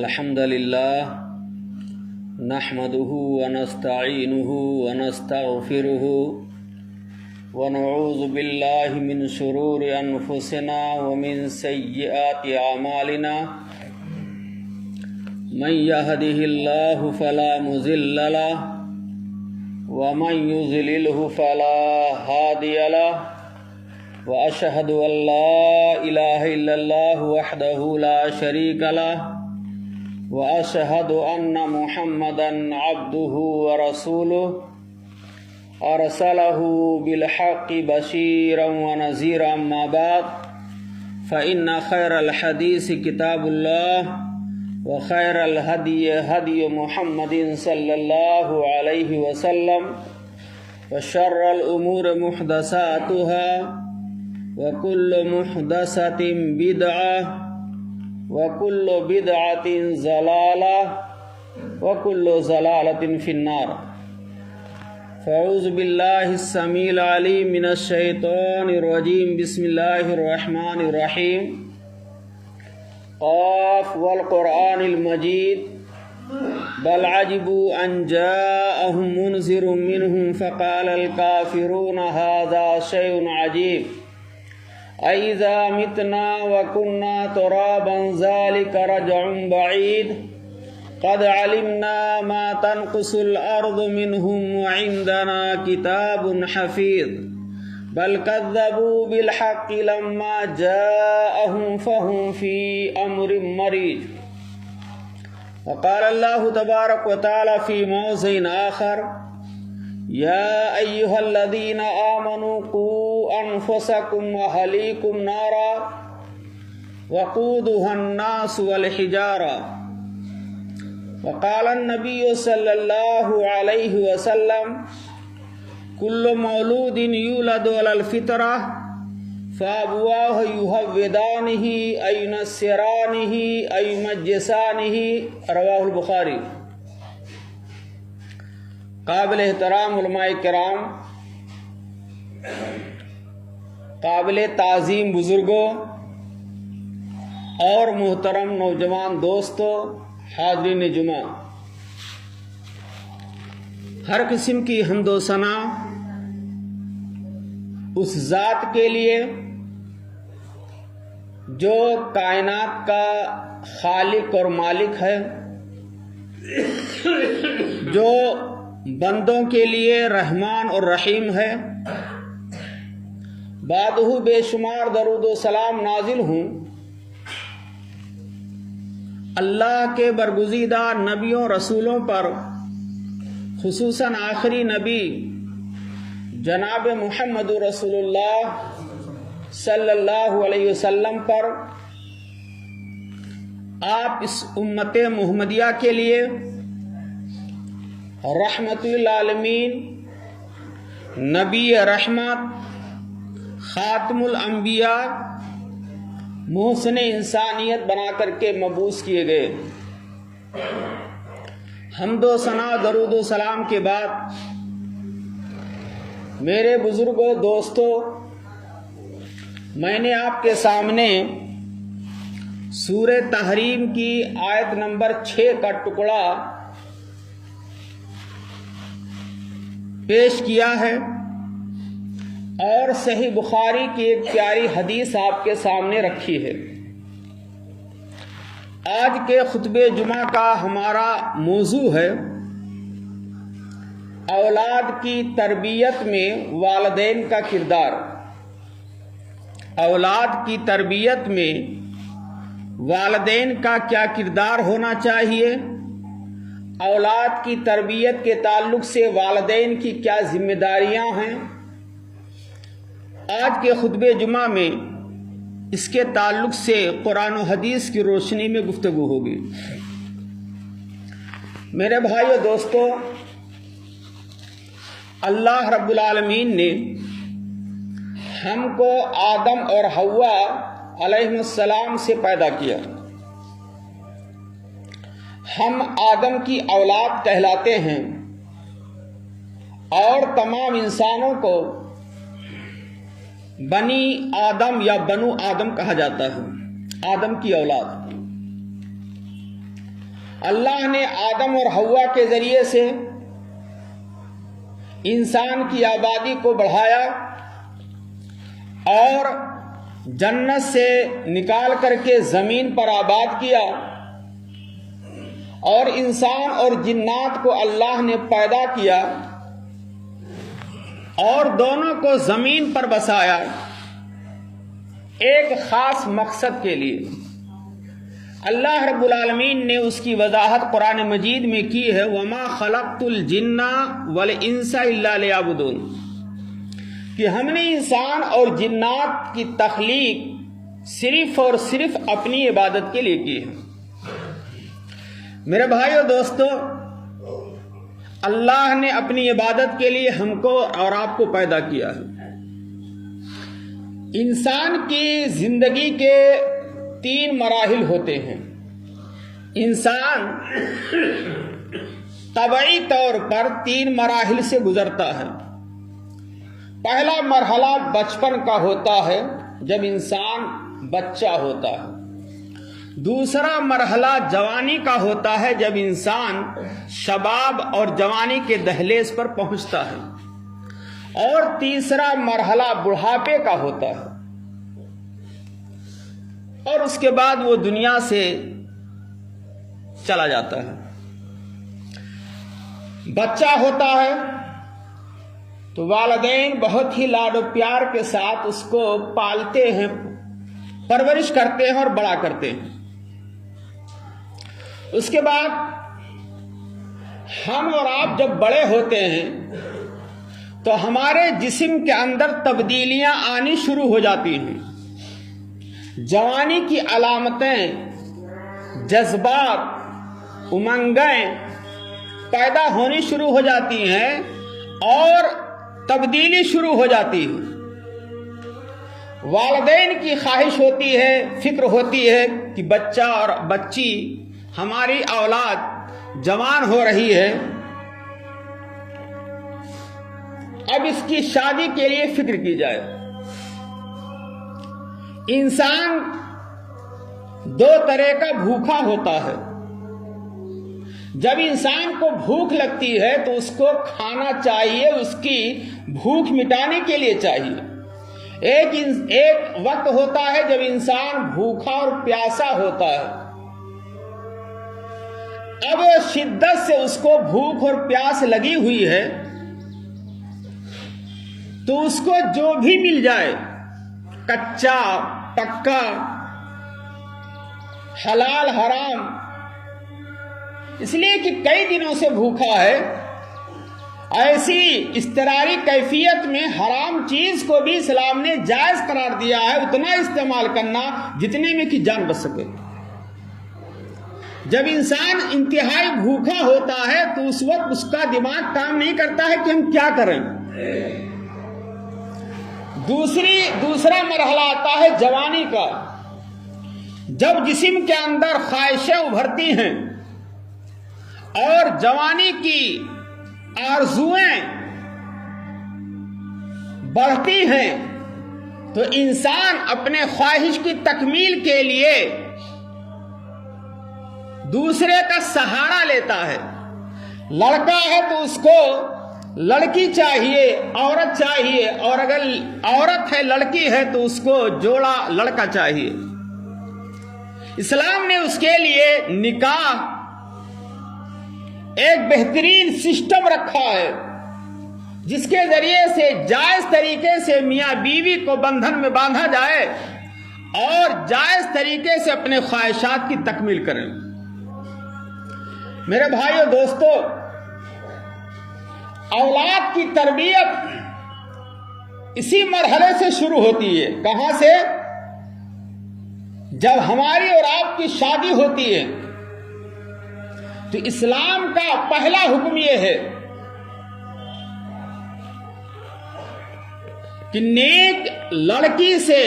الحمد لله نحمده ونستعينه ونستغفره ونعوذ بالله من شرور أنفسنا ومن سيئات أعمالنا من يهده الله فلا مضل له ومن يضلله فلا هادي له وأشهد أن لا إله إلا الله وحده لا شريك له وأشهد أن محمدًا عبده ورسوله أرسله بالحق بشيرا ونذيرا أما بعد فإن خير الحديث كتاب الله وخير الهدي هدي محمد صلى الله عليه وسلم وشر الأمور محدثاتها وكل محدثة بدعة وكل بدعة ضلالة وكل ضلالة في النار فأعوذ بالله السميع العليم من الشيطان الرجيم بسم الله الرحمن الرحيم قاف والقرآن المجيد بل عجبوا أن جاءهم منذر منهم فقال الكافرون هذا شيء عجيب أإذا متنا وكنا ترابا ذلك رجع بعيد قد علمنا ما تنقص الأرض منهم وعندنا كتاب حفيظ بل كذبوا بالحق لما جاءهم فهم في أمر مريج وقال الله تبارك وتعالى في موضع آخر يا أيها الذين آمنوا قوا أنفسكم وأهليكم نارا وقودها الناس والحجارة وقال النبي صلى الله عليه وسلم كل مولود يولد على الفطرة فأبواه يهودانه أو ينصرانه أو يمجسانه رواه البخاری۔ قابل احترام علماء کرام، قابل تعظیم بزرگوں اور محترم نوجوان دوستوں، حاضرین جمعہ، ہر قسم کی حمد و ثنا اس ذات کے لیے جو کائنات کا خالق اور مالک ہے، جو بندوں کے لیے رحمان اور رحیم ہے۔ بعدہ بے شمار درود و سلام نازل ہوں اللہ کے برگزیدہ نبیوں رسولوں پر، خصوصاً آخری نبی جناب محمد رسول اللہ صلی اللہ علیہ وسلم پر۔ آپ اس امت محمدیہ کے لیے رحمت للعالمین، نبی رحمت، خاتم الانبیاء، محسن انسانیت بنا کر کے مبعوث کیے گئے۔ حمد و ثنا درود و سلام کے بعد میرے بزرگوں، دوستوں، میں نے آپ کے سامنے سورہ تحریم کی آیت نمبر 6 کا ٹکڑا پیش کیا ہے اور صحیح بخاری کی ایک پیاری حدیث آپ کے سامنے رکھی ہے۔ آج کے خطبہ جمعہ کا ہمارا موضوع ہے اولاد کی تربیت میں والدین کا کردار۔ اولاد کی تربیت میں والدین کا کیا کردار ہونا چاہیے، اولاد کی تربیت کے تعلق سے والدین کی کیا ذمہ داریاں ہیں۔ آج کے خطبہ جمعہ میں اس کے تعلق سے قرآن و حدیث کی روشنی میں گفتگو ہوگی۔ میرے بھائیو، دوستو، اللہ رب العالمین نے ہم کو آدم اور حوا علیہ السلام سے پیدا کیا۔ ہم آدم کی اولاد کہلاتے ہیں اور تمام انسانوں کو بنی آدم یا بنو آدم کہا جاتا ہے، آدم کی اولاد۔ اللہ نے آدم اور حوا کے ذریعے سے انسان کی آبادی کو بڑھایا اور جنت سے نکال کر کے زمین پر آباد کیا، اور انسان اور جنات کو اللہ نے پیدا کیا اور دونوں کو زمین پر بسایا ایک خاص مقصد کے لیے۔ اللہ رب العالمین نے اس کی وضاحت قرآن مجید میں کی ہے، وَمَا خَلَقْتُ الْجِنَّ وَالْإِنسَ إِلَّا لِيَعْبُدُونَ، کہ ہم نے انسان اور جنات کی تخلیق صرف اور صرف اپنی عبادت کے لیے کی ہے۔ میرے بھائیو دوستو، اللہ نے اپنی عبادت کے لیے ہم کو اور آپ کو پیدا کیا ہے۔ انسان کی زندگی کے 3 مراحل ہوتے ہیں۔ انسان طبعی طور پر 3 مراحل سے گزرتا ہے۔ پہلا مرحلہ بچپن کا ہوتا ہے، جب انسان بچہ ہوتا ہے۔ دوسرا مرحلہ جوانی کا ہوتا ہے، جب انسان شباب اور جوانی کے دہلیز پر پہنچتا ہے۔ اور تیسرا مرحلہ بڑھاپے کا ہوتا ہے، اور اس کے بعد وہ دنیا سے چلا جاتا ہے۔ بچہ ہوتا ہے تو والدین بہت ہی لاڈ و پیار کے ساتھ اس کو پالتے ہیں، پرورش کرتے ہیں اور بڑا کرتے ہیں۔ اس کے بعد ہم اور آپ جب بڑے ہوتے ہیں تو ہمارے جسم کے اندر تبدیلیاں آنی شروع ہو جاتی ہیں۔ جوانی کی علامتیں، جذبات، امنگیں پیدا ہونی شروع ہو جاتی ہیں اور تبدیلی شروع ہو جاتی ہے۔ والدین کی خواہش ہوتی ہے، فکر ہوتی ہے کہ بچہ اور بچی، ہماری اولاد جوان ہو رہی ہے، اب اس کی شادی کے لیے فکر کی جائے۔ انسان 2 طرح کا بھوکا ہوتا ہے۔ جب انسان کو بھوک لگتی ہے تو اس کو کھانا چاہیے، اس کی بھوک مٹانے کے لیے چاہیے۔ ایک وقت ہوتا ہے جب انسان بھوکا اور پیاسا ہوتا ہے۔ اب شدت سے اس کو بھوک اور پیاس لگی ہوئی ہے تو اس کو جو بھی مل جائے، کچا پکا، حلال حرام، اس لیے کہ کئی دنوں سے بھوکا ہے، ایسی اضطراری کیفیت میں حرام چیز کو بھی اسلام نے جائز قرار دیا ہے اتنا استعمال کرنا جتنے میں کہ جان بچ سکے۔ جب انسان انتہائی بھوکا ہوتا ہے تو اس وقت اس کا دماغ کام نہیں کرتا ہے کہ ہم کیا کریں۔ دوسرا مرحلہ آتا ہے جوانی کا، جب جسم کے اندر خواہشیں ابھرتی ہیں اور جوانی کی آرزوئیں بڑھتی ہیں تو انسان اپنے خواہش کی تکمیل کے لیے دوسرے کا سہارا لیتا ہے۔ لڑکا ہے تو اس کو لڑکی چاہیے، عورت چاہیے، اور اگر عورت ہے، لڑکی ہے تو اس کو جوڑا لڑکا چاہیے۔ اسلام نے اس کے لیے نکاح ایک بہترین سسٹم رکھا ہے جس کے ذریعے سے جائز طریقے سے میاں بیوی کو بندھن میں باندھا جائے اور جائز طریقے سے اپنے خواہشات کی تکمیل کریں۔ میرے بھائیو دوستو، اولاد کی تربیت اسی مرحلے سے شروع ہوتی ہے۔ کہاں سے؟ جب ہماری اور آپ کی شادی ہوتی ہے تو اسلام کا پہلا حکم یہ ہے کہ نیک لڑکی سے،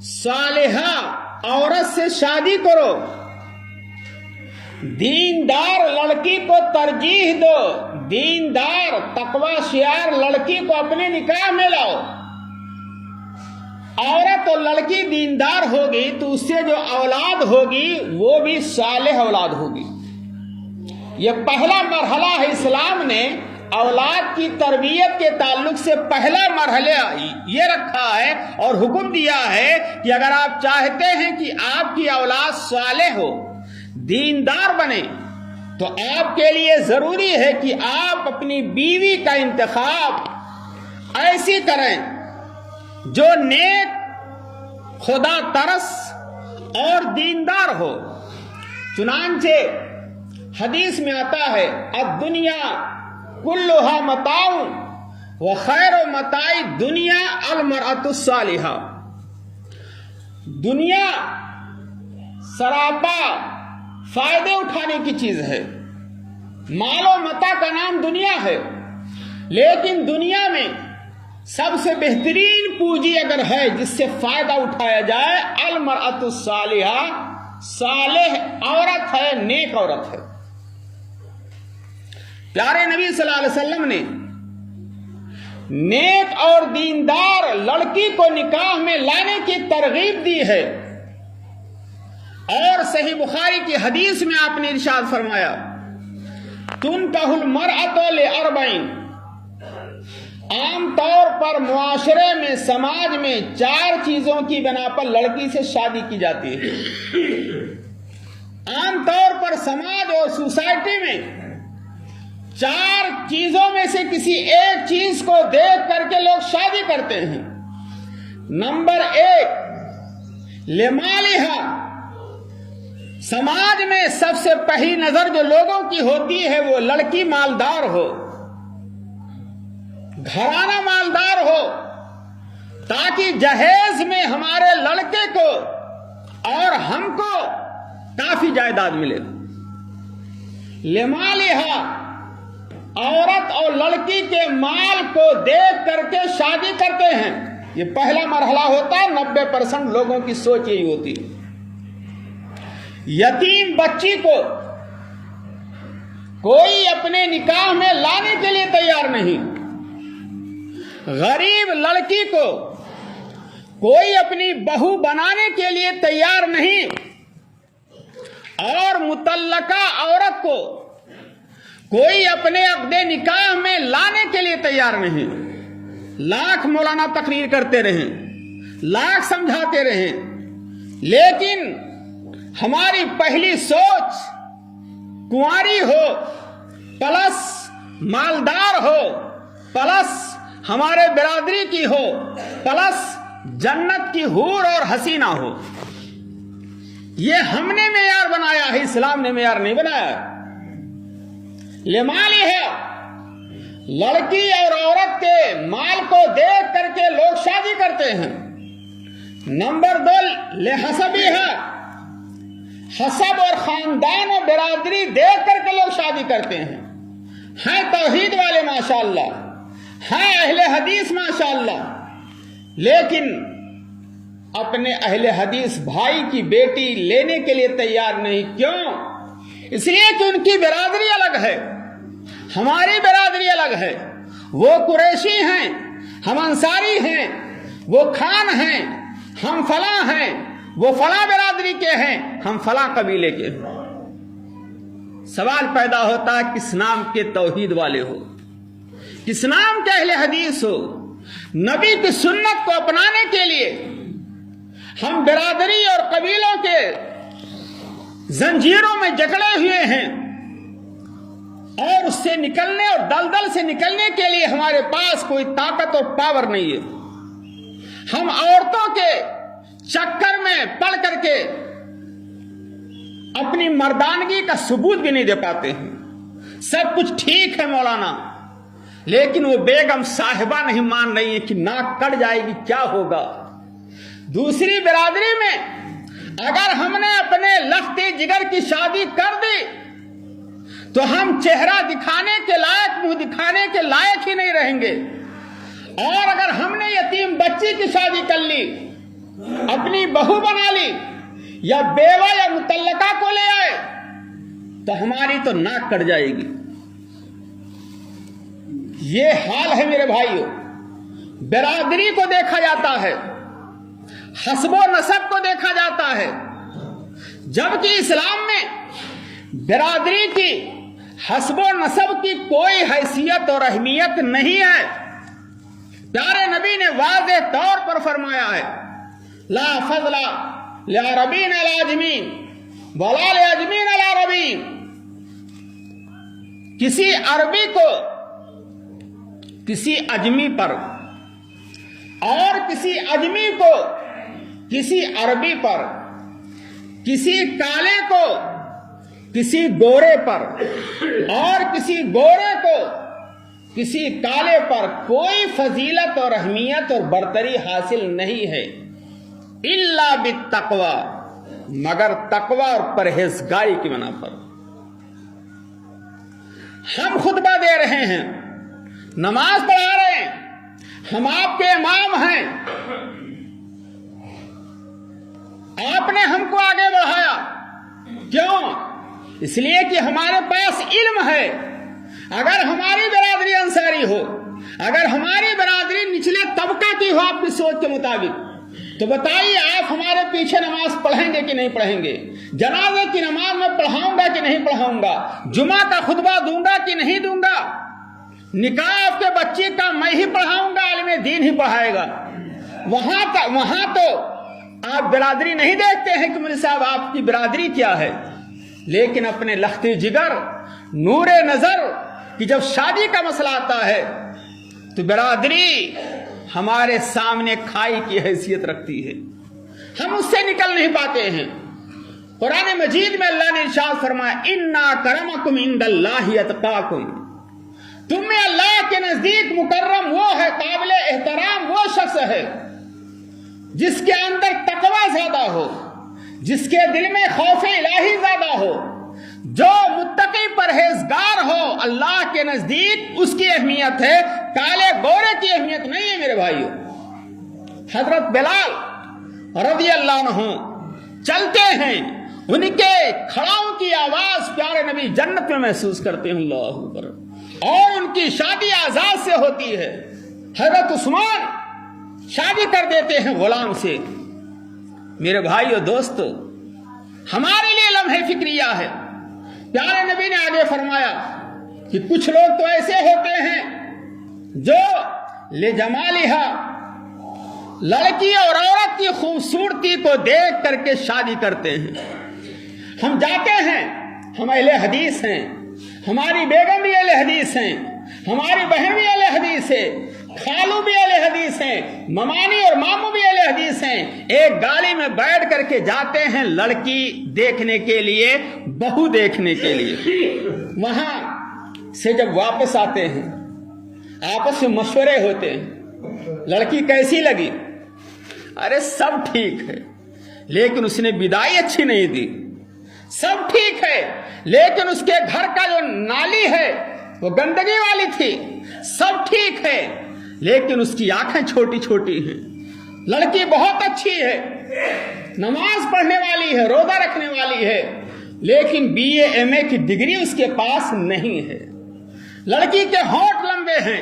صالحہ عورت سے شادی کرو، دیندار لڑکی کو ترجیح دو، دیندار تقوی شعار لڑکی کو اپنے نکاح میں لاؤ۔ عورت اور لڑکی دیندار ہوگی تو اس سے جو اولاد ہوگی وہ بھی صالح اولاد ہوگی۔ یہ پہلا مرحلہ ہے. اسلام نے اولاد کی تربیت کے تعلق سے پہلا مرحلہ یہ رکھا ہے اور حکم دیا ہے کہ اگر آپ چاہتے ہیں کہ آپ کی اولاد صالح ہو، دیندار بنے، تو آپ کے لیے ضروری ہے کہ آپ اپنی بیوی کا انتخاب ایسی کریں جو نیک، خدا ترس اور دیندار ہو. چنانچہ حدیث میں آتا ہے الدنیا کلھا متاع وخیر متاع الدنیا المرأۃ الصالحہ. دنیا سراپا فائدے اٹھانے کی چیز ہے. مال و متاع کا نام دنیا ہے، لیکن دنیا میں سب سے بہترین پونجی اگر ہے جس سے فائدہ اٹھایا جائے، المرأۃ الصالحہ، صالح عورت ہے، نیک عورت ہے. پیارے نبی صلی اللہ علیہ وسلم نے نیک اور دیندار لڑکی کو نکاح میں لانے کی ترغیب دی ہے. اور صحیح بخاری کی حدیث میں آپ نے ارشاد فرمایا تنکح المرأۃ لاربعین. عام طور پر معاشرے میں، سماج میں 4 چیزوں کی بنا پر لڑکی سے شادی کی جاتی ہے. عام طور پر سماج اور سوسائٹی میں 4 چیزوں میں سے کسی ایک چیز کو دیکھ کر کے لوگ شادی کرتے ہیں. نمبر 1 لمالہا. سماج میں سب سے پہلی نظر جو لوگوں کی ہوتی ہے وہ لڑکی مالدار ہو، گھرانہ مالدار ہو، تاکہ جہیز میں ہمارے لڑکے کو اور ہم کو کافی جائیداد ملے. لمالہا، عورت اور لڑکی کے مال کو دیکھ کر کے شادی کرتے ہیں. یہ پہلا مرحلہ ہوتا ہے. 90% لوگوں کی سوچ یہی ہوتی ہے. یتیم بچی کو کوئی اپنے نکاح میں لانے کے لیے تیار نہیں. غریب لڑکی کو کوئی اپنی بہو بنانے کے لیے تیار نہیں. اور مطلقہ عورت کو کوئی اپنے عقد نکاح میں لانے کے لیے تیار نہیں. لاکھ مولانا تقریر کرتے رہیں، لاکھ سمجھاتے رہیں، لیکن ہماری پہلی سوچ کنواری ہو، پلس مالدار ہو، پلس ہمارے برادری کی ہو، پلس جنت کی حور اور حسینہ ہو. یہ ہم نے معیار بنایا ہے، اسلام نے معیار نہیں بنایا. لمالی ہے، لڑکی اور عورت کے مال کو دیکھ کر کے لوگ شادی کرتے ہیں. نمبر 2 لحسبی ہے، حسب اور خاندان و برادری دیکھ کر کے لوگ شادی کرتے ہیں. ہیں توحید والے ماشاءاللہ، ہیں اہل حدیث ماشاءاللہ، لیکن اپنے اہل حدیث بھائی کی بیٹی لینے کے لیے تیار نہیں. کیوں؟ اس لیے کہ ان کی برادری الگ ہے، ہماری برادری الگ ہے. وہ قریشی ہیں، ہم انصاری ہیں. وہ خان ہیں، ہم فلاں ہیں. وہ فلاں برادری کے ہیں، ہم فلاں قبیلے کے ہیں. سوال پیدا ہوتا ہے کس نام کے توحید والے ہو، کس نام کے اہل حدیث ہو. نبی کی سنت کو اپنانے کے لیے ہم برادری اور قبیلوں کے زنجیروں میں جکڑے ہوئے ہیں، اور اس سے نکلنے اور دلدل سے نکلنے کے لیے ہمارے پاس کوئی طاقت اور پاور نہیں ہے. ہم عورتوں کے چکر میں پڑ کر کے اپنی مردانگی کا ثبوت بھی نہیں دے پاتے ہیں. سب کچھ ٹھیک ہے مولانا، لیکن وہ بیگم صاحبہ نہیں مان رہی ہے کہ ناک کٹ جائے گی، کیا ہوگا. دوسری برادری میں اگر ہم نے اپنے لختی جگر کی شادی کر دی تو ہم چہرہ دکھانے کے لائق، منہ دکھانے کے لائق ہی نہیں رہیں گے. اور اگر ہم نے یتیم بچی کی شادی کر لی، اپنی بہو بنا لی، یا بیوہ یا مطلقہ کو لے آئے، تو ہماری تو ناک کٹ جائے گی. یہ حال ہے میرے بھائیوں. برادری کو دیکھا جاتا ہے، حسب و نسب کو دیکھا جاتا ہے، جبکہ اسلام میں برادری کی हस्बो नसब की कोई हैसियत और अहमियत नहीं है। प्यारे नबी ने वाज़ेह तौर पर फरमाया है, ला फज़ला लिअरबीन अला अजमीन वला लिअजमीन अला अरबीन। किसी अरबी को किसी अजमी पर और किसी अजमी को किसी अरबी पर, किसी काले को किसी गोरे पर और किसी गोरे को किसी काले पर कोई फजीलत और अहमियत और बरतरी हासिल नहीं है इल्ला बित्तक़वा, मगर तकवा और परहेजगारी की बना पर। हम खुतबा दे रहे हैं, नमाज पढ़ा रहे हैं, हम आपके इमाम हैं, आपने हमको आगे बढ़ाया। क्यों? इसलिए कि हमारे पास इल्म है। अगर हमारी बिरादरी अंसारी हो, अगर हमारी बिरादरी निचले तबका की हो आपकी सोच के मुताबिक, तो बताइए आप हमारे पीछे नमाज पढ़ेंगे कि नहीं पढ़ेंगे? जनाजे की नमाज में पढ़ाऊंगा कि नहीं पढ़ाऊंगा? जुमा का खुतबा दूंगा कि नहीं दूंगा? निकाह आपके बच्चे का मैं ही पढ़ाऊंगा, आलिम दीन ही पढ़ाएगा। वहां तो आप बिरादरी नहीं देखते हैं कि मुझे साहब आपकी बिरादरी क्या है, लेकिन अपने लख्ती जिगर नूरे नजर कि जब शादी का मसला आता है तो बिरादरी हमारे सामने खाई की हैसियत रखती है, हम उससे निकल नहीं पाते हैं। कुरान मजीद में अल्लाह ने इरशाद फरमाया, इन्ना करमकुम इंदल्लाहि अतकाकुम, तुम में अल्लाह के नजदीक मुकर्रम वो है, काबिल एहतराम वो शख्स है जिसके अंदर तकवा ज्यादा हो, जिसके दिल में खौफ इलाही ज्यादा हो, जो मुत्तकी परहेजगार हो। अल्लाह के नजदीक उसकी अहमियत है, काले गोरे की अहमियत नहीं है मेरे भाइयों। हजरत बिलाल रज़ी अल्लाह अन्हु चलते हैं, उनके खड़ाओं की आवाज प्यारे नबी जन्नत में महसूस करते हैं, अल्लाहु अकबर। और उनकी शादी आजाद से होती है। हजरत उस्मान शादी कर देते हैं गुलाम से। मेरे भाइयों दोस्तों, हमारे लिए लम्हे फिक्रिया है। प्यारे नबी ने आगे फरमाया कि कुछ लोग तो ऐसे होते हैं जो ले जमालिहा, लड़की और औरत की खूबसूरती को देख करके शादी करते हैं। हम जाते हैं, हम अहले हदीस हैं, हमारी बेगम भी अहले हदीस हैं, हमारी बहन भी अहले हदीस है, खालू भी अहले हदीस हैं, ममानी और मामू भी अहले हदीस हैं। एक गाड़ी में बैठ करके जाते हैं लड़की देखने के लिए, बहू देखने के लिए। वहां से जब वापस आते हैं, आपस में मशवरे होते हैं, लड़की कैसी लगी? अरे सब ठीक है, लेकिन उसने विदाई अच्छी नहीं दी। सब ठीक है, लेकिन उसके घर का जो नाली है वो गंदगी वाली थी। सब ठीक है, लेकिन उसकी आंखें छोटी छोटी हैं। लड़की बहुत अच्छी है, नमाज पढ़ने वाली है, रोजा रखने वाली है, लेकिन BA MA की डिग्री उसके पास नहीं है। लड़की के होंठ लंबे हैं,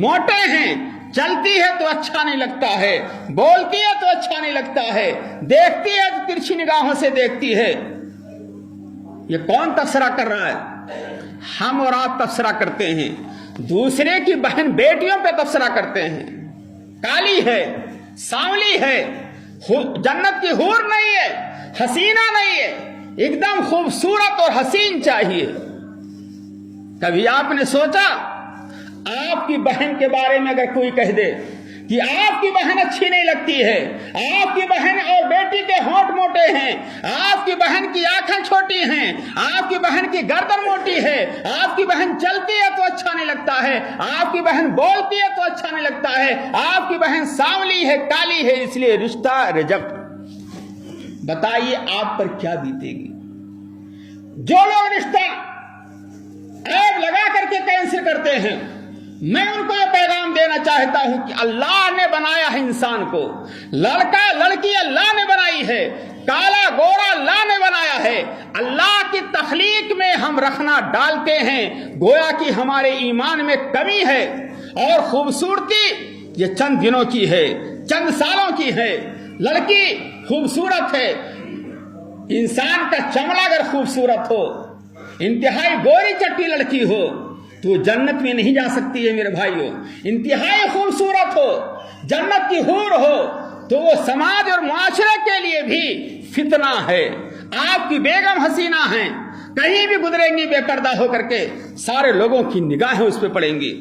मोटे हैं, चलती है तो अच्छा नहीं लगता है, बोलती है तो अच्छा नहीं लगता है, देखती है तो तिरछी निगाहों से देखती है। ये कौन तबसरा कर रहा है? हम और आप तबसरा करते हैं, दूसरे की बहन बेटियों पे तबसरा करते हैं। काली है, सांवली है, जन्नत की हूर नहीं है, हसीना नहीं है, एकदम खूबसूरत और हसीन चाहिए। कभी आपने सोचा आपकी बहन के बारे में अगर कोई कह दे कि आपकी बहन अच्छी नहीं लगती है, आपकी बहन और बेटी के होंठ मोटे हैं, आपकी बहन की आंखें छोटी हैं, आपकी बहन की गर्दन मोटी है, आपकी बहन चलती है तो अच्छा नहीं लगता है, आपकी बहन बोलती है तो अच्छा नहीं लगता है, आपकी बहन सांवली है, काली है, इसलिए रिश्ता रिजेक्ट। बताइए आप पर क्या बीतेगी? जो लोग रिश्ता ऐब लगा करके कैंसिल करते हैं, मैं उनको ये पैगाम देना चाहता हूं कि अल्लाह ने बनाया है इंसान को, लड़का लड़की अल्लाह ने बनाई है, काला गोरा अल्लाह ने बनाया है। अल्लाह की तख्लीक में हम रखना डालते हैं, गोया कि हमारे ईमान में कमी है। और खूबसूरती ये चंद दिनों की है, चंद सालों की है। लड़की खूबसूरत है, इंसान का चमड़ा अगर खूबसूरत हो, इंतहाई गोरी चट्टी लड़की हो तो जन्नत में नहीं जा सकती है मेरे भाइयों। इंतहाई खूबसूरत हो, जन्नत की हूर हो तो वो समाज और मुआशरे के लिए भी फितना है। आपकी बेगम हसीना है, कहीं भी गुजरेंगी बेपर्दा होकर के, सारे लोगों की निगाहें उस पर पड़ेंगी।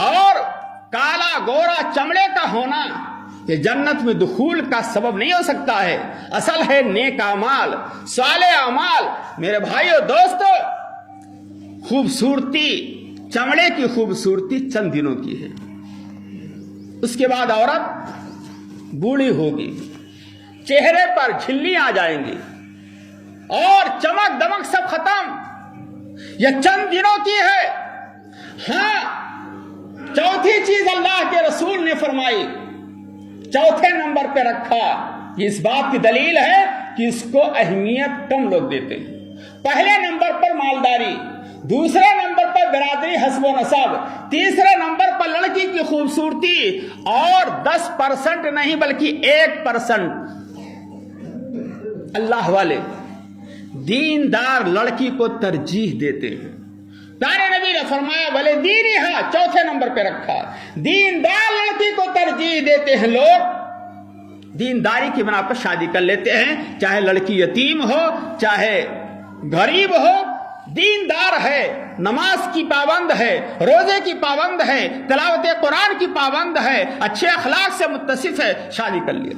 और काला गोरा चमड़े का होना ये जन्नत में दुखूल का सबब नहीं हो सकता है। असल है नेक अमाल, साले अमाल। मेरे भाइयों दोस्तों, खूबसूरती, चमड़े की खूबसूरती चंद दिनों की है, उसके बाद औरत बूढ़ी होगी, चेहरे पर झिल्ली आ जाएंगी और चमक दमक सब खत्म। यह चंद दिनों की है। हाँ, चौथी चीज अल्लाह के रसूल ने फरमाई, चौथे नंबर पे रखा। इस बात की दलील है कि इसको अहमियत कम लोग देते हैं। पहले नंबर पर मालदारी, दूसरे नंबर पर बिरादरी हस्ब व नसब, तीसरे नंबर पर लड़की की खूबसूरती, और 10% नहीं बल्कि 1% अल्लाह वाले दीनदार लड़की को तरजीह देते हैं। प्यारे नबी ने फरमाया भले दीनी, हाँ चौथे नंबर पे रखा, दीनदार लड़की को तरजीह देते हैं लोग। दीनदारी की बना पर शादी कर लेते हैं, चाहे लड़की यतीम हो चाहे गरीब हो, दीनदार है, नमाज की पाबंद है, रोजे की पाबंद है, तिलावत कुरान की पाबंद है, अच्छे अखलाक से मुत्तसिफ है, शादी कर लिया।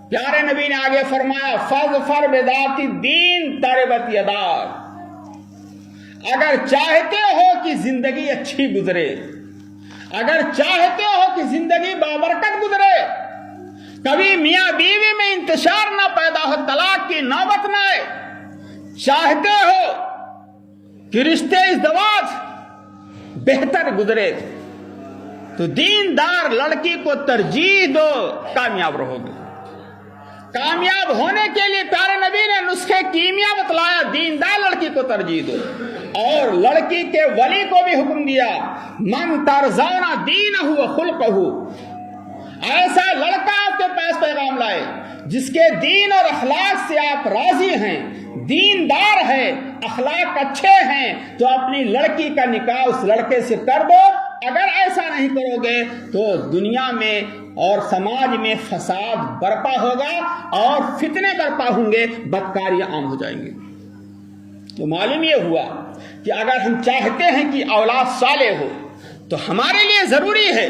प्यारे नबी ने आगे फरमाया फज़फर बिदाती दीन तरबत यदाक। अगर चाहते हो कि जिंदगी अच्छी गुजरे, अगर चाहते हो कि जिंदगी बाबरकत गुजरे, कभी मियां बीवी में इंतशार ना पैदा हो, तलाक की नौबत ना आए, चाहते हो कि रिश्ते इज़्दवाज बेहतर गुजरे, तो दीनदार लड़की को तरजीह दो, कामयाब रहोगे। कामयाब होने के लिए प्यारे नबी ने नुस्खे कीमिया बतलाया, दीनदार लड़की को तरजीह दो। और लड़की के वली को भी हुक्म दिया, मन तरज़ौना दीनहु व खुल्क़हु, ऐसा लड़का आपके पास पैगाम लाए जिसके दीन और अखलाक से आप राजी हैं, दीनदार है, अखलाक अच्छे हैं, तो अपनी लड़की का निकाह उस लड़के से कर दो। अगर ऐसा नहीं करोगे तो दुनिया में और समाज में फसाद बरपा होगा और फितने बरपा होंगे, बदकारियां आम हो जाएंगी। तो मालूम यह हुआ कि अगर हम चाहते हैं कि औलाद साले हो तो हमारे लिए जरूरी है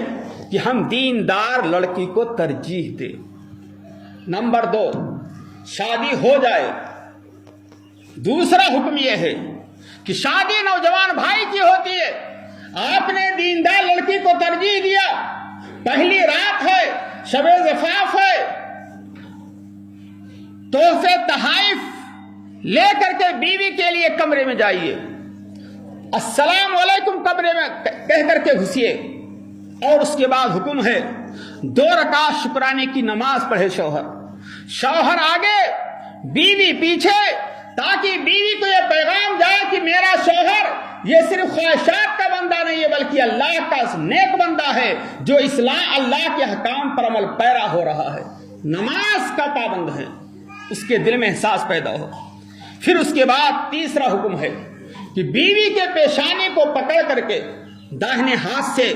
कि हम दीनदार लड़की को तरजीह दें। नंबर 2, शादी हो जाए। दूसरा हुक्म यह है कि शादी नौजवान भाई की होती है, आपने दीनदार लड़की को तरजीह दिया, पहली रात है, शबे ज़फ़ाफ़ है, तोहफे तहाइफ लेकर के बीवी के लिए कमरे में जाइए, अस्सलाम वालेकुम कमरे में कह करके घुसिए, और उसके बाद हुक्म है 2 रकात शुक्राने की नमाज पढ़े शौहर आगे बीवी पीछे, ताकि बीवी को यह पैगाम जाए कि मेरा शौहर ये सिर्फ ख्वाहिशात का बंदा नहीं है बल्कि अल्लाह का नेक बंदा है जो इस्लाम अल्लाह के हकाम पर अमल पैरा हो रहा है, नमाज का पाबंद है, उसके दिल में एहसास पैदा हो। फिर उसके बाद तीसरा हुक्म है कि बीवी के पेशानी को पकड़ करके, दाहिने हाथ से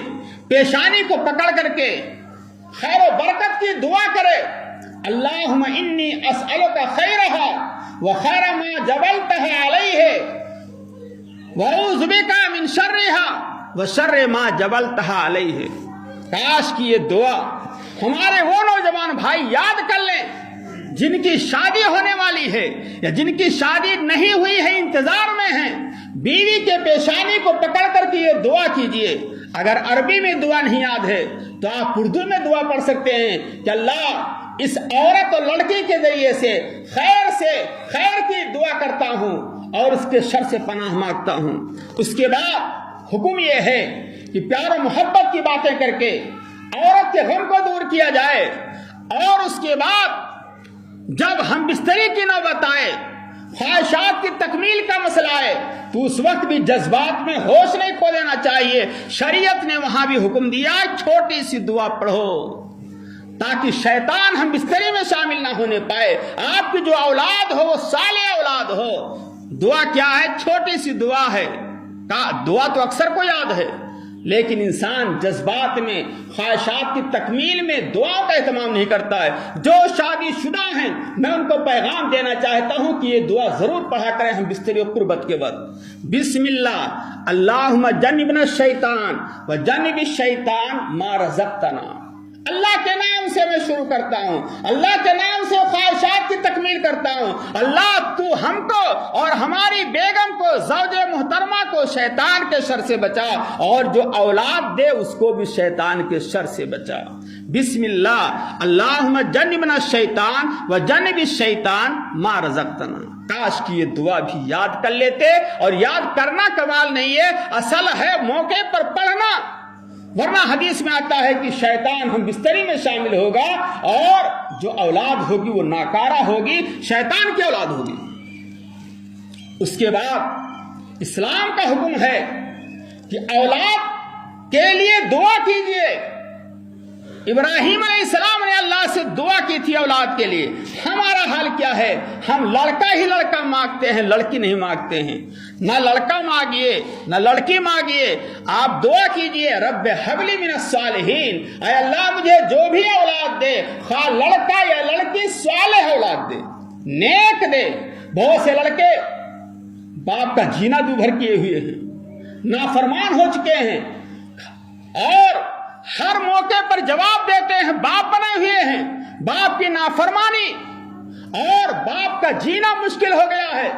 पेशानी को पकड़ करके खैर व बरकत की दुआ करे, अल्लाहुम्मा इन्नी अस्अलुका खैरहा व खैर मा जबलतहा अलैहि व अऊज़ु बिका मिन शर्रिहा व शर्रि मा जबलतहा अलैहि। काश की ये दुआ हमारे वो नौजवान भाई याद कर लें जिनकी शादी होने वाली है या जिनकी शादी नहीं हुई है, इंतजार में है। बीवी के पेशानी को पकड़ करके ये दुआ कीजिए। अगर अरबी में दुआ नहीं याद है तो आप उर्दू में दुआ पढ़ सकते हैं कि अल्लाह इस औरत और लड़की के जरिए से खैर की दुआ करता हूं और उसके शर से पनाह मांगता हूं। उसके बाद हुक्म यह है कि प्यार और मोहब्बत की बातें करके औरत के गम को दूर किया जाए, और उसके बाद जब हम बिस्तरी की नौबत आए, ख्वाहिशात की तकमील का मसला आए, तो उस वक्त भी जज्बात में होश नहीं खो देना चाहिए। शरीयत ने वहां भी हुक्म दिया छोटी सी दुआ पढ़ो ताकि शैतान हम बिस्तरी में शामिल ना होने पाए। आपकी जो औलाद हो वो साले औलाद हो, दुआ क्या है? छोटी सी दुआ है। दुआ तो अक्सर को याद है, लेकिन इंसान जज्बात में, ख्वाहिशात की तकमील में दुआओं का एहतमाम नहीं करता है। जो शादीशुदा हैं, मैं उनको पैगाम देना चाहता हूं कि ये दुआ जरूर पढ़ा करें हम बिस्तरी कुर्बत के वक्त। बिस्मिल्लाह अल्लाहुम्मा जन्निबना शैतान व जन्निबि शैतान मा रज़क़तना। अल्लाह के नाम से मैं शुरू करता हूँ, अल्लाह के नाम से ख्वाहिशात की तकमील करता हूँ। अल्लाह तू हमको और हमारी बेगम को, ज़ौजे मुहतरमा को शैतान के शर से बचा, और जो औलाद दे उसको भी शैतान के शर से बचा। बिस्मिल्लाह अल्लाहुम्मा जन्निबना शैतान व जन्निबि शैतान मा रज़क़तना। काश की ये दुआ भी याद कर लेते। और याद करना कमाल नहीं है, असल है मौके पर पढ़ना, वरना हदीस में आता है कि शैतान हम बिस्तरी में शामिल होगा और जो औलाद होगी वो नाकारा होगी, शैतान की औलाद होगी। उसके बाद इस्लाम का हुक्म है कि औलाद के लिए दुआ कीजिए। इब्राहीम अलैहिस्सलाम ने अल्लाह से दुआ की थी औलाद के लिए। हमारा हाल क्या है? हम लड़का ही लड़का मांगते हैं, लड़की नहीं मांगते हैं। ना लड़का मांगिए ना लड़की मांगिए, आप दुआ कीजिए रब्बे हबली मिनस सालिहीन, ऐ अल्लाह मुझे जो भी औलाद दे, खा लड़का या लड़की, सालेह औलाद दे, नेक दे। बहुत से लड़के बाप का जीना दूभर किए हुए हैं, नाफरमान हो चुके हैं और हर मौके पर जवाब देते हैं, बाप बने हुए हैं। बाप की नाफरमानी और बाप का जीना मुश्किल हो गया है,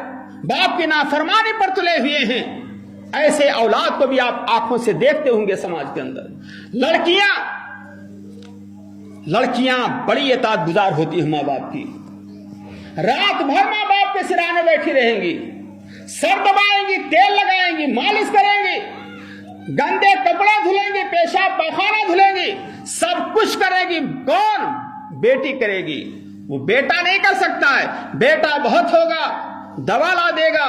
बाप की नाफरमानी पर तुले हुए हैं। ऐसे औलाद को भी आप आंखों से देखते होंगे समाज के अंदर। लड़कियां बड़ी इताअत गुजार होती है माँ बाप की। रात भर माँ बाप के सिराने बैठी रहेंगी, सर दबाएंगी, तेल लगाएंगी, मालिश करेंगी, गंदे कपड़े धुलेंगी, पेशाब पैखाना धुलेंगी, सब कुछ करेगी। कौन? बेटी करेगी। वो बेटा नहीं कर सकता है। बेटा बहुत होगा, दवा ला देगा,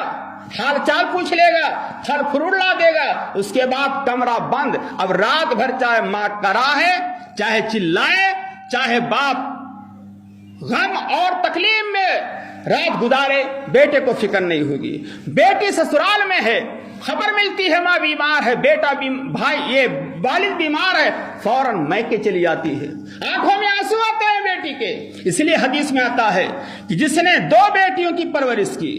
हाल चाल पूछ लेगा, फल फ्रूट ला देगा, उसके बाद कमरा बंद। अब रात भर चाहे माँ कराहे, चाहे चिल्लाए, चाहे बाप गम और तकलीफ में रात गुजारे, बेटे को फिक्र नहीं होगी। बेटी ससुराल में है, खबर मिलती है माँ बीमार है, बेटा भाई ये वालिद बीमार है, फौरन मैके चली जाती है, आंखों में आंसू आते हैं बेटी के। इसलिए हदीस में आता है कि जिसने 2 बेटियों की परवरिश की,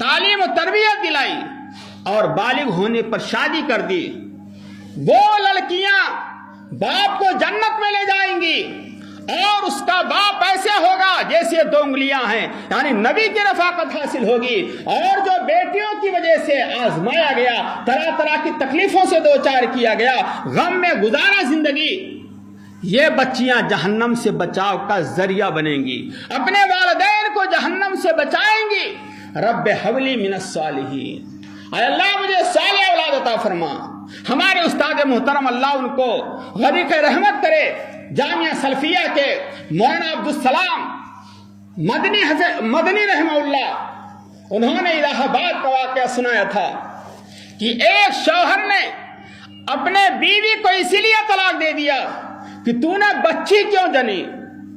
तालीम और तरबियत दिलाई और बालिग होने पर शादी कर दी, वो लड़कियां बाप को जन्नत में ले जाएंगी और उसका बाप ऐसे होगा जैसे 2 उंगलियां हैं, यानी नबी की रफाकत हासिल होगी। और जो बेटियों की वजह से आजमाया गया, तरह तरह की तकलीफों से 2-4 किया गया, गम में गुजारा जिंदगी, ये बच्चियां जहन्नम से बचाव का जरिया बनेंगी, अपने वालिदैन को जहन्नम से बचाएंगी। रब्बे हबली मिनस सालिहीन, अल्लाह मुझे साले औलाद अता फरमा। हमारे उस्ताद मोहतरम अल्लाह उनको गरीक़ रहमत करे, जामिया सल्फिया के मौलाना अब्दुल सलाम मदनी रहमहुल्लाह, उन्होंने इलाहाबाद का वाक़या सुनाया था कि एक शौहर ने अपने बीवी को इसीलिए तलाक दे दिया कि तूने बच्ची क्यों जनी,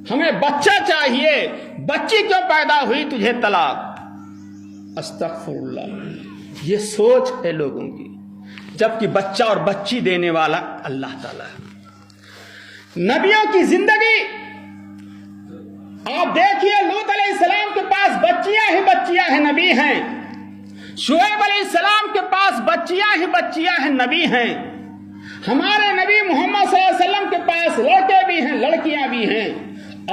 हमें बच्चा चाहिए, बच्ची क्यों पैदा हुई, तुझे तलाक। अस्तगफिरुल्लाह, ये सोच है लोगों की, जबकि बच्चा और बच्ची देने वाला अल्लाह ताला है। नबियों की जिंदगी आप देखिए, लूत अलैहिस्सलाम के पास बच्चियां ही बच्चियां हैं, नबी हैं। शुएब अलैहिस्सलाम के पास बच्चियां ही बच्चियां हैं, नबी हैं। हमारे नबी मोहम्मद सल्लल्लाहु अलैहि वसल्लम के पास लड़के भी हैं, लड़कियां भी हैं।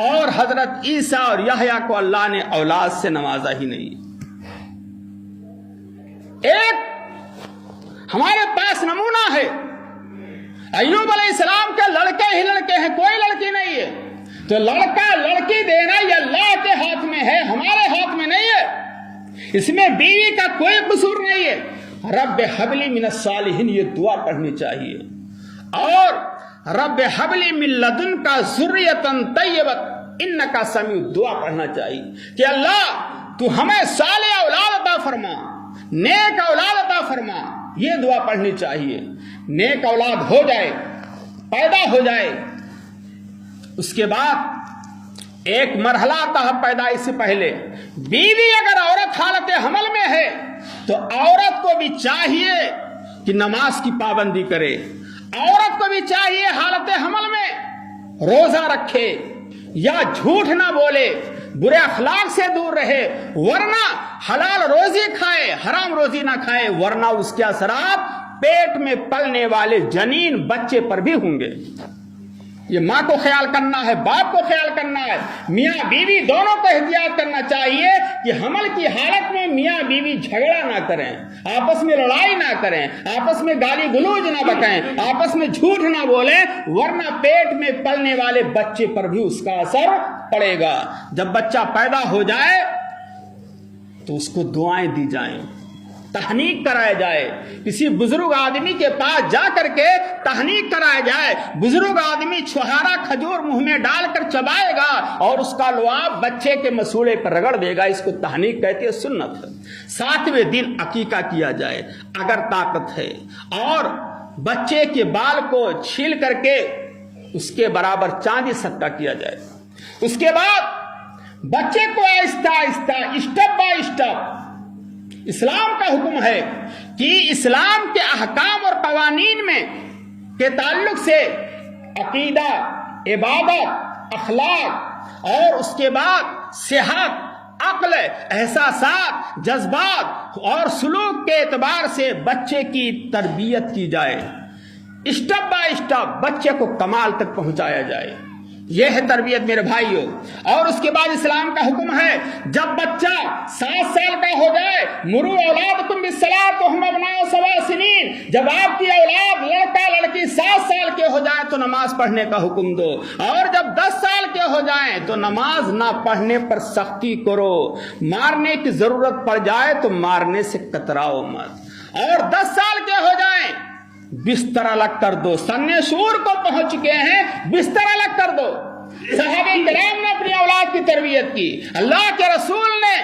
और हजरत ईसा और यहया को अल्लाह ने औलाद से नवाजा ही नहीं। एक हमारे पास नमूना है, अय्यूब अलैहिस्सलाम के लड़के ही लड़के हैं, कोई लड़की नहीं है। तो लड़का लड़की देना ये अल्लाह के हाथ में है, हमारे हाथ में नहीं है। इसमें बीवी का कोई कसूर नहीं है। रब्बे हबली मिनस सालिहीन, ये दुआ पढ़नी चाहिए। और रब्बे हबली मिन लदुनका ज़ुर्रियतन तय्यबत इन्नका समीउ, दुआ पढ़ना चाहिए कि अल्लाह तू हमें साले औलाद अता फरमा, नेक औलाद अता फरमा। ये दुआ पढ़नी चाहिए। नेक औलाद हो जाए, पैदा हो जाए, उसके बाद ایک مرحلہ آتا ہے پیدائش سے پہلے. بیوی اگر عورت حالت حمل میں ہے تو عورت کو بھی چاہیے کہ نماز کی پابندی کرے. عورت کو بھی چاہیے حالت حمل میں روزہ رکھے یا جھوٹ نہ بولے, برے اخلاق سے دور رہے, ورنہ حلال روزی کھائے, حرام روزی نہ کھائے, ورنہ اس کے اثرات پیٹ میں پلنے والے جنین بچے پر بھی ہوں گے. یہ ماں کو خیال کرنا ہے, باپ کو خیال کرنا ہے, میاں بیوی دونوں کو احتیاط کرنا چاہیے کہ حمل کی حالت میں میاں بیوی جھگڑا نہ کریں, آپس میں لڑائی نہ کریں, آپس میں گالی گلوج نہ بکیں, آپس میں جھوٹ نہ بولیں, ورنہ پیٹ میں پلنے والے بچے پر بھی اس کا اثر پڑے گا. جب بچہ پیدا ہو جائے تو اس کو دعائیں دی جائیں, تحنیک کرایا جائے, کسی بزرگ آدمی کے پاس جا کر کے تحنیک کرایا جائے. بزرگ آدمی چھہارا کھجور منہ میں ڈال کر چبائے گا اور اس کا لعاب بچے کے مسوڑے پر رگڑ دے گا, اس کو تحنیک کہتے ہیں, سنت. 7ویں دن عقیقہ کیا جائے اگر طاقت ہے, اور بچے کے بال کو چھیل کر کے اس کے برابر چاندی صدقہ کیا جائے. اس کے بعد بچے کو آہستہ آہستہ اسٹیپ بائی اسٹیپ اسلام کا حکم ہے کہ اسلام کے احکام اور قوانین میں کے تعلق سے عقیدہ, عبادت, اخلاق اور اس کے بعد صحت, عقل, احساسات, جذبات اور سلوک کے اعتبار سے بچے کی تربیت کی جائے. اسٹیپ بائی اسٹیپ بچے کو کمال تک پہنچایا جائے. یہ ہے تربیت میرے بھائیوں. اور اس کے بعد اسلام کا حکم ہے جب بچہ 7 سال کا ہو جائے, مرو اولادکم بالصلاۃ وهم ابناء 7 سنین, جب آپ کی اولاد لڑکا لڑکی 7 سال کے ہو جائیں تو نماز پڑھنے کا حکم دو, اور جب 10 سال کے ہو جائیں تو نماز نہ پڑھنے پر سختی کرو. مارنے کی ضرورت پڑ جائے تو مارنے سے کتراؤ مت, اور 10 سال کے ہو جائیں بستر الگ کر دو. سن شور کو پہنچ چکے ہیں, بستر الگ کر دو. صحابہ کرام نے اپنی اولاد کی تربیت کی, اللہ کے رسول نے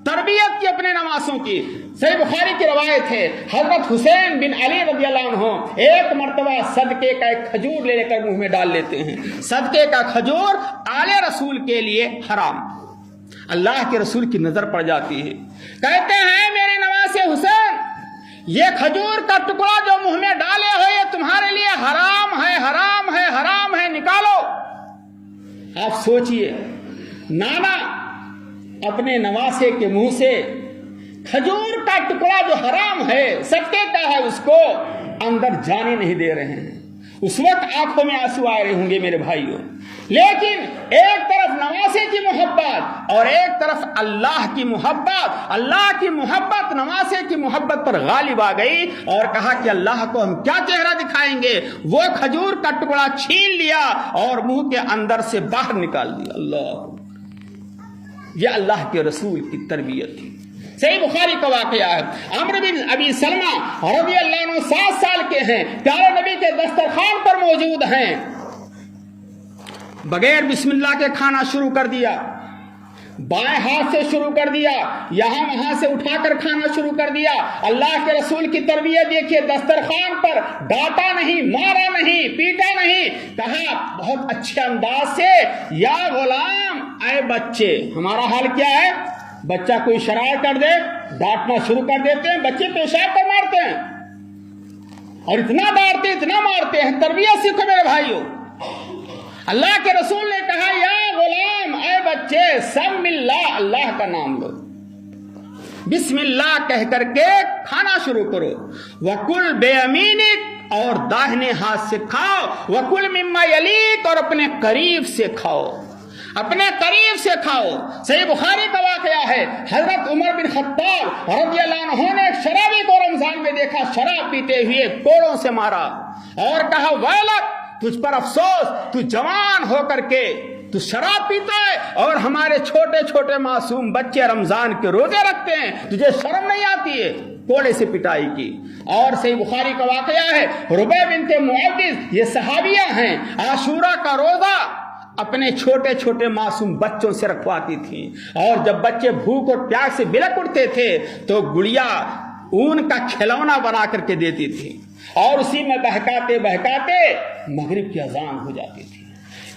تربیت کی اپنے نواسوں کی. صحیح بخاری کی روایت ہے, حضرت حسین بن علی رضی اللہ عنہ ایک مرتبہ صدقے کا ایک کھجور لے کر منہ میں ڈال لیتے ہیں. صدقے کا کھجور آل رسول کے لیے حرام. اللہ کے رسول کی نظر پڑ جاتی ہے, کہتے ہیں میرے نواسے حسین, یہ کھجور کا ٹکڑا جو منہ میں ڈالے ہو یہ تمہارے لیے حرام ہے, حرام ہے, حرام ہے, نکالو. آپ سوچئے, نانا اپنے نواسے کے منہ سے کھجور کا ٹکڑا جو حرام ہے, صدقے کا ہے, اس کو اندر جانے نہیں دے رہے ہیں. اس وقت آنکھوں میں آنسو آ رہے ہوں گے میرے بھائیوں. لیکن ایک طرف نواسے کی محبت اور ایک طرف اللہ کی محبت, اللہ کی محبت نواسے کی محبت پر غالب آ گئی, اور کہا کہ اللہ کو ہم کیا چہرہ دکھائیں گے. وہ کھجور کا ٹکڑا چھین لیا اور منہ کے اندر سے باہر نکال دیا. اللہ, یہ اللہ کے رسول کی تربیت تھی. صحیح بخاری کا واقعہ ہے, عمرو بن ابی سلمہ رضی اللہ عنہ 7 سال کے ہیں, پیارے نبی کے دسترخوان پر موجود ہیں, بغیر بسم اللہ کے کھانا شروع کر دیا, بائیں ہاتھ سے شروع کر دیا, یہاں وہاں سے اٹھا کر کھانا شروع کر دیا. اللہ کے رسول کی تربیت دیکھیے, دسترخوان پر ڈانٹا نہیں, مارا نہیں, پیٹا نہیں, کہا بہت اچھے انداز سے, یا غلام, اے بچے. ہمارا حال کیا ہے, بچہ کوئی شرارت کر دے ڈانٹنا شروع کر دیتے ہیں, بچے پیشاب پر مارتے ہیں, اور اتنا ڈانٹتے اتنا مارتے ہیں. تربیت سیکھو میرے بھائیوں. اللہ کے رسول نے کہا یا غلام, اے بچے, سم اللہ, اللہ کا نام لو, بسم اللہ کہہ کر کے کھانا شروع کرو. وکل بیمینک, اور داہنے ہاتھ سے کھاؤ. وکل مما یلیک, اور اپنے قریب سے کھاؤ, اپنے قریب سے کھاؤ. صحیح بخاری کا واقعہ ہے, حضرت عمر بن خطاب رضی اللہ عنہ نے ایک شرابی کو رمضان میں دیکھا, شراب پیتے ہوئے کوڑوں سے مارا اور کہا ویلک, تجھ پر افسوس, تو جوان ہو کر کے تو شراب پیتا ہے, اور ہمارے چھوٹے چھوٹے معصوم بچے رمضان کے روزے رکھتے ہیں, تجھے شرم نہیں آتی ہے. کوڑے سے پٹائی کی. اور صحیح بخاری کا واقعہ ہے, ربیع بنت معوذ, یہ صحابیہ ہیں, عاشورہ کا روزہ اپنے چھوٹے چھوٹے معصوم بچوں سے رکھواتی تھیں, اور جب بچے بھوک اور پیاس سے بلک اٹھتے تھے تو گڑیا اون کا کھلونا بنا کر کے دیتی تھی, اور اسی میں بہکاتے بہکاتے مغرب کی اذان ہو جاتی تھی.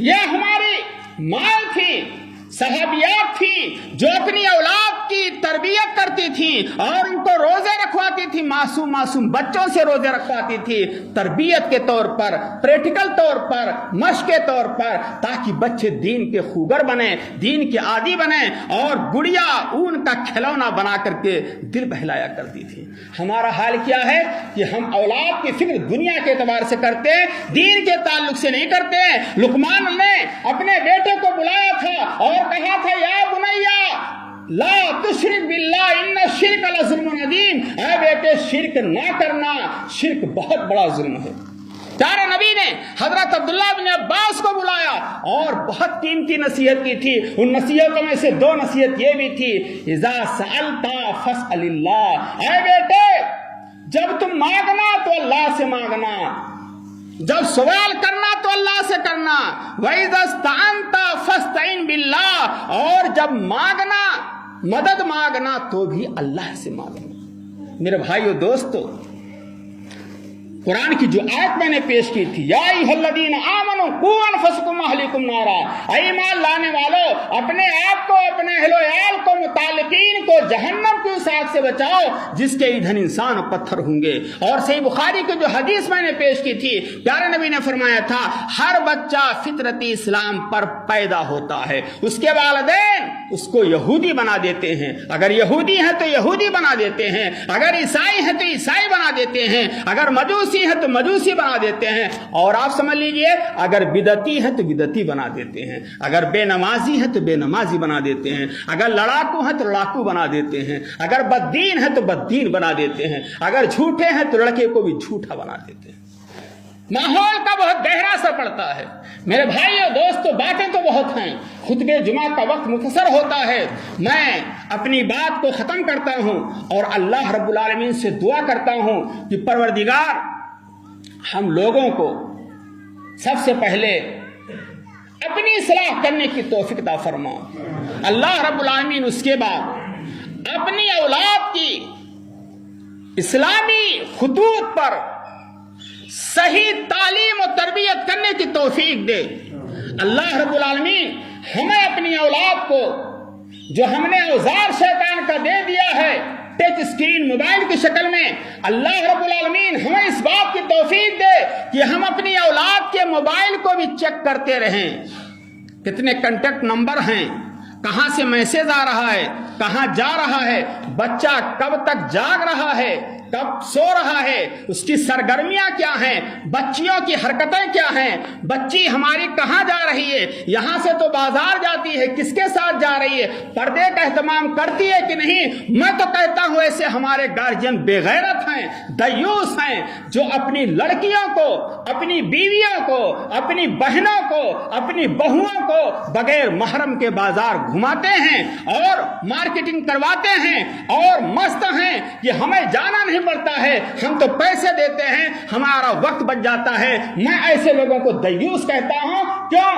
یہ ہماری माँ थी, सहाबियात थी जो अपनी औलाद की तरबियत करती थी और उनको रोजे रखवाती थी, मासूम बच्चों से रोजे रखवाती थी तरबियत के तौर पर, प्रैक्टिकल तौर पर, मश्क के तौर पर, ताकि बच्चे दीन के खूगर बने, दीन के आदी बने और गुड़िया ऊन का खिलौना बना करके दिल बहलाया करती थी। हमारा हाल क्या है कि हम औलाद की फिक्र दुनिया के एतबार से करते हैं, दीन के ताल्लुक से नहीं करते हैं। लुकमान ने अपने बेटे को बुलाया था और कहा था, या बुनैया ला तुश्रिक बिल्लाह इन्ना शिर्क लज़ुल्मुन अज़ीम, ऐ बेटे शिर्क ना करना, शिर्क बहुत बड़ा जुल्म है। प्यारे नबी ने हजरत अब्दुल्लाह बिन अब्बास को बुलाया और बहुत कीमती नसीहत की थी। उन नसीहतों में से 2 नसीहत ये भी थी, इज़ा सअलता फस्अलिल्लाह, ऐ बेटे जब तुम मांगना तो अल्लाह से मांगना, जब सवाल करना तो अल्लाह से करना, वइज़स्तअनता फस्तईन बिल्लाह, और जब मांगना, मदद मांगना तो भी अल्लाह से मांगना। मेरे भाइयों दोस्तों, कुरान की जो आयत मैंने पेश की थी, या अय्युहल्लज़ीना आमनू कू अनफुसकुम अहलिकुम नारा, ऐ ईमान लाने वालों अपने आप को, अपने अहलो याल को, मुतालिकीन को जहन्नम की उस आग से बचाओ जिसके ईंधन इंसान और पत्थर होंगे। और सही बुखारी की जो हदीस मैंने पेश की थी, प्यारे नबी ने फरमाया था, हर बच्चा फितरती इस्लाम पर पैदा होता है, उसके वालिदैन उसको यहूदी बना देते हैं, अगर यहूदी है तो यहूदी बना देते हैं, अगर ईसाई है तो ईसाई बना देते हैं, अगर मजूसी है तो मजूसी बना देते हैं, और आप समझ लीजिए अगर बिदती है तो बिदती बना देते हैं, अगर बेनमाजी है तो बेनमाजी बना देते हैं, अगर लड़ाकू है तो लड़ाकू बना देते हैं, अगर बददीन है तो बददीन बना देते हैं, अगर झूठे हैं तो लड़के को भी झूठा बना देते हैं। माहौल का बहुत गहरा असर पड़ता है। मेरे भाइयों दोस्तों, बातें तो बहुत हैं, खुतबे जुमा का वक्त मुख्तसर होता है। मैं अपनी बात को ख़त्म करता हूँ और अल्लाह रब्बुल आलमीन से दुआ करता हूँ कि परवरदिगार हम लोगों को सबसे पहले अपनी इस्लाह करने की तौफीक अता फरमा, अल्लाह रब्बुल आलमीन उसके बाद अपनी औलाद की इस्लामी खुतूत पर सही तालीम और तरबियत करने की तौफीक दे। अल्लाह रब्बुल आलमीन हमें अपनी औलाद को जो हमने औजार शैतान का दे दिया है टच स्क्रीन मोबाइल की शक्ल में, अल्लाह रब्बुल आलमीन हमें इस बात की तौफीक दे कि हम अपनी औलाद के मोबाइल को भी चेक करते रहें, कितने कांटेक्ट नंबर हैं, कहां से मैसेज आ रहा है, कहां जा रहा है, बच्चा कब तक जाग रहा है, कब सो रहा है, उसकी सरगर्मियां क्या हैं, बच्चियों की हरकतें क्या हैं, बच्ची हमारी कहां जा रही है, यहां से तो बाजार जाती है, किसके साथ जा रही है, पर्दे का एहतमाम करती है कि नहीं। मैं तो कहता हूं ऐसे हमारे गार्जियन बेगैरत हैं, दयूस हैं, जो अपनी लड़कियों को, अपनी बीवियों को, अपनी बहनों को, अपनी बहुओं को बगैर महरम के बाजार घुमाते हैं और मार्केटिंग करवाते हैं और मस्त हैं कि हमें जाना नहीं पड़ता है, हम तो पैसे देते हैं, हमारा वक्त बच जाता है। मैं ऐसे लोगों को दयूस कहता हूं। क्यों?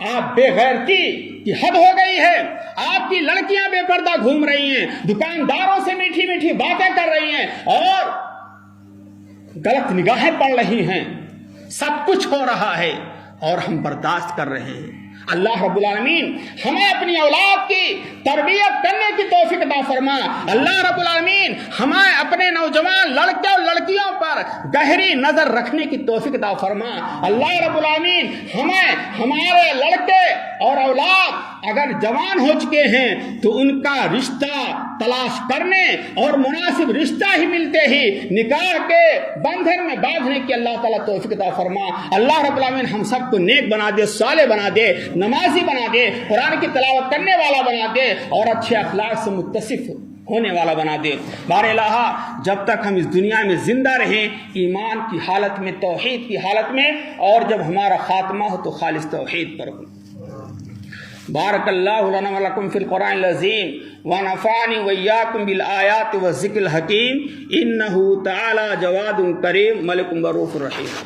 आप बेगैरती की हद हो गई है, आपकी लड़कियां बेपर्दा घूम रही हैं, दुकानदारों से मीठी मीठी बातें कर रही हैं और गलत निगाहें पड़ रही हैं, सब कुछ हो रहा है और हम बर्दाश्त कर रहे हैं। अल्लाह रब्बुल आलमीन हमें अपनी औलाद की तरबियत करने की तौफीक अता फरमा। अल्लाह रब्बुल आलमीन हमें अपने नौजवान लड़के और लड़कियों पर गहरी नजर रखने की तौफीक अता फरमा। अल्लाह रब्बुल आलमीन हमें हमारे लड़के और औलाद अगर जवान हो चुके हैं तो उनका रिश्ता तलाश करने और मुनासिब रिश्ता ही मिलते ही निकाह के बंधन में बांधने की अल्लाह ताला तौफीक अता फरमा। अल्लाह रब्बुल आलमीन हम सबको नेक बना दे, साले बना दे, नमाजी बना दे, कुरान की तिलावत करने वाला बना दे और अच्छे अखलाक से मुत्तसिफ होने वाला बना दे। बारइलाहा जब तक हम इस दुनिया में जिंदा रहें ईमान की हालत में, तौहीद की हालत में, और जब हमारा खात्मा हो तो खालिस तौहीद पर हो। बारकल्लाहु लना व लकुम फिल कुरानिल अज़ीम व नफ़अनी व इय्याकुम बिल आयाति व ज़िक्रिल हकीम इन्नहु तआला जवादुन करीम मलिकुम रऊफ़ुर रहीम।